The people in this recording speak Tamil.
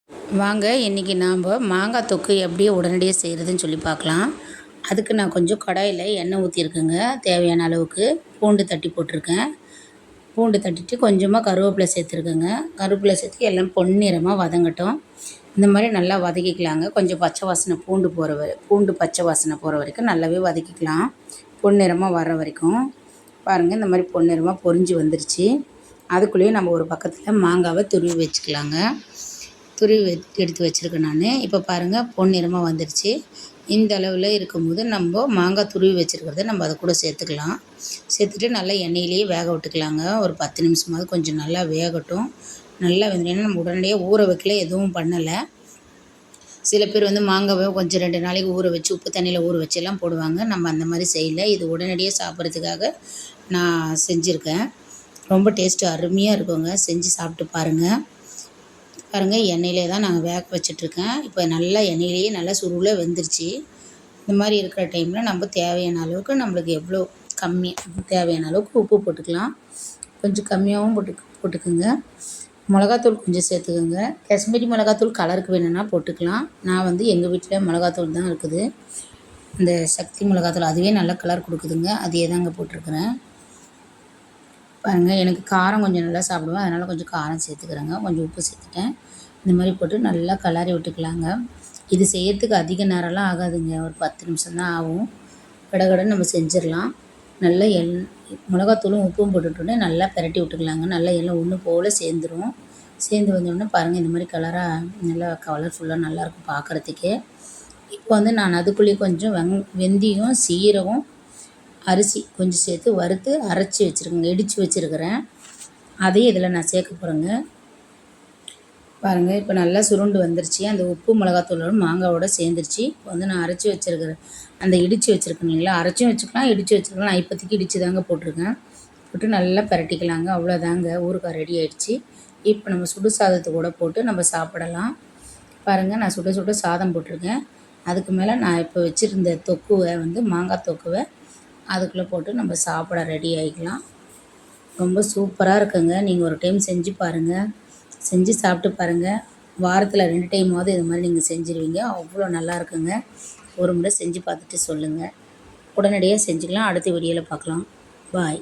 வாங்க இன்றைக்கி நாம் மாங்காய் தொக்கு எப்படி உடனடியாக செய்கிறதுன்னு சொல்லி பார்க்கலாம். அதுக்கு நான் கொஞ்சம் கடாயில் எண்ணெய் ஊற்றிருக்கேங்க. தேவையான அளவுக்கு பூண்டு தட்டி போட்டிருக்கேன். பூண்டு தட்டிட்டு கொஞ்சமாக கருவேப்பிலை சேர்த்துருக்கேங்க. கருவேப்பிலை சேர்த்து எல்லாம் பொன்னிறமாக வதங்கட்டும். இந்த மாதிரி நல்லா வதக்கிக்கலாங்க. கொஞ்சம் பச்சை வாசனை பூண்டு பச்சை வாசனை போகிற வரைக்கும் நல்லாவே வதக்கிக்கலாம். பொன்னிறமாக வர்ற வரைக்கும் பாருங்கள். இந்த மாதிரி பொன்னிறமாக பொரிஞ்சு வந்துருச்சு. அதுக்குள்ளேயே நம்ம ஒரு பக்கத்தில் மாங்காவை துருவி வச்சுக்கலாங்க. துருவி எடுத்து வச்சுருக்கேன் நான். இப்போ பாருங்கள் பொன்னிறமாக வந்துடுச்சு. இந்த அளவில் இருக்கும்போது நம்ம மாங்காய் துருவி வச்சுருக்கிறத நம்ம அதை கூட சேர்த்துக்கலாம். சேர்த்துட்டு நல்லா எண்ணெயிலேயே வேக விட்டுக்கலாங்க. ஒரு 10 நிமிஷமாவது கொஞ்சம் நல்லா வேகட்டும். நல்லா வெந்தோடனே நம்ம உடனடியாக ஊற வைக்கல, எதுவும் பண்ணலை. சில பேர் மாங்காவை கொஞ்சம் 2 நாளைக்கு ஊற வச்சு உப்பு தண்ணியில் ஊற வச்செல்லாம் போடுவாங்க. நம்ம அந்த மாதிரி செய்யலை. இது உடனடியாக சாப்பிட்றதுக்காக நான் செஞ்சுருக்கேன். ரொம்ப டேஸ்ட்டு அருமையாக இருக்குங்க. செஞ்சு சாப்பிட்டு பாருங்கள். எண்ணெயிலே தான் நாங்கள் வேக வச்சிட்ருக்கேன். இப்போ நல்லா எண்ணெயிலேயே நல்லா சுருள வெந்துருச்சு. இந்த மாதிரி இருக்கிற டைமில் நம்ம தேவையான அளவுக்கு நம்மளுக்கு எவ்வளோ தேவையான அளவுக்கு உப்பு போட்டுக்கலாம். கொஞ்சம் கம்மியாகவும் போட்டுக்குங்க. மிளகாத்தூள் கொஞ்சம் சேர்த்துக்கோங்க. காஷ்மீரி மிளகாத்தூள் கலருக்கு வேணும்னா போட்டுக்கலாம். நான் எங்கள் வீட்டில் மிளகாத்தூள் தான் இருக்குது. இந்த சக்தி மிளகாத்தூள் அதுவே நல்ல கலர் கொடுக்குதுங்க. அதே தாங்க போட்டிருக்கிறேன். பாருங்கள், எனக்கு காரம் கொஞ்சம் நல்லா சாப்பிடுவேன். அதனால் கொஞ்சம் காரம் சேர்த்துக்கிறேங்க. கொஞ்சம் உப்பு சேர்த்துட்டேன். இந்த மாதிரி போட்டு நல்லா கிளறி விட்டுக்கலாங்க. இது செய்யறதுக்கு அதிக நேரம்லாம் ஆகாதுங்க. ஒரு 10 நிமிஷம் தான் ஆகும். கடகடன்னு நம்ம செஞ்சிடலாம். நல்லா மிளகாத்தூளும் உப்பும் போட்டுட்டோன்னே நல்லா பிரட்டி விட்டுக்கலாங்க. நல்லா எல்லாம் ஒன்று போல் சேர்ந்துடும். சேர்ந்து வந்தோடனே பாருங்கள், இந்த மாதிரி கலராக நல்லா கலர்ஃபுல்லாக நல்லாயிருக்கும் பார்க்குறதுக்கே. இப்போ நான் அதுக்குள்ளேயே கொஞ்சம் வெந்தயம், சீரகம், அரிசி கொஞ்சம் சேர்த்து வறுத்து அரைச்சி வச்சுருக்கேங்க. இடித்து வச்சுருக்கிறேன். அதையும் இதில் நான் சேர்க்க போகிறேங்க. பாருங்கள், இப்போ நல்லா சுருண்டு வந்துருச்சு. அந்த உப்பு மிளகாத்தூளோட மாங்காவோட சேர்ந்துருச்சு. இப்போ நான் அரைச்சி வச்சுருக்கிறேன். அந்த இடித்து வச்சுருக்கேன் இல்லைங்களா, அரைச்சும் வச்சுக்கலாம், இடித்து வச்சுருக்கலாம். நான் இப்போதைக்கு இடித்து தாங்க போட்டிருக்கேன். போட்டு நல்லா பரட்டிக்கலாங்க. அவ்வளோதாங்க, ஊறுகாய் ரெடி ஆகிடுச்சு. இப்போ நம்ம சுடு சாதத்தை கூட போட்டு நம்ம சாப்பிடலாம். பாருங்கள், நான் சுட சுட சாதம் போட்டிருக்கேன். அதுக்கு மேலே நான் இப்போ வச்சுருந்த தொக்குவை மாங்காய் தொக்குவை அதுக்குள்ளே போட்டு நம்ம சாப்பிட ரெடி ஆகிக்கலாம். ரொம்ப சூப்பராக இருக்குங்க. நீங்கள் ஒரு டைம் செஞ்சு பாருங்கள். செஞ்சு சாப்பிட்டு பாருங்கள். வாரத்தில் 2 டைமாவது இது மாதிரி நீங்கள் செஞ்சுருவீங்க. அவ்வளோ நல்லா இருக்குங்க. ஒரு முறை செஞ்சு பார்த்துட்டு சொல்லுங்கள். உடனடியாக செஞ்சுக்கலாம். அடுத்த வீடியோவில் பார்க்கலாம். பாய்.